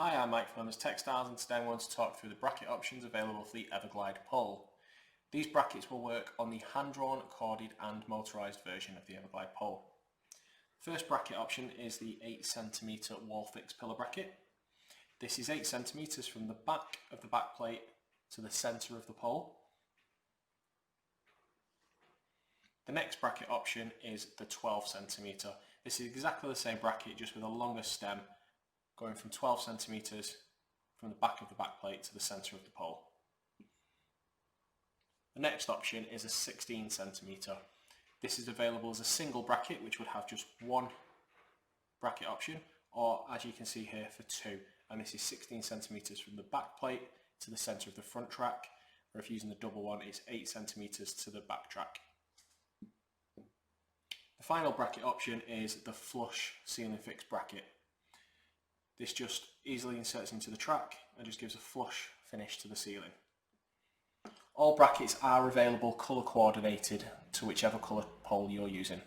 Hi, I'm Mike from Textiles, and today I'm going to talk through the bracket options available for the Evaglide pole. These brackets will work on the hand-drawn, corded and motorised version of the Evaglide pole. First bracket option is the 8cm wall fixed pillar bracket. This is 8cm from the back of the back plate to the centre of the pole. The next bracket option is the 12cm. This is exactly the same bracket, just with a longer stem, going from 12cm from the back of the back plate to the centre of the pole. The next option is a 16cm. This is available as a single bracket, which would have just one bracket option, or as you can see here, for two. And this is 16cm from the back plate to the centre of the front track, or if using the double one, it's 8cm to the back track. The final bracket option is the flush ceiling fixed bracket. This just easily inserts into the track and just gives a flush finish to the ceiling. All brackets are available colour coordinated to whichever colour pole you're using.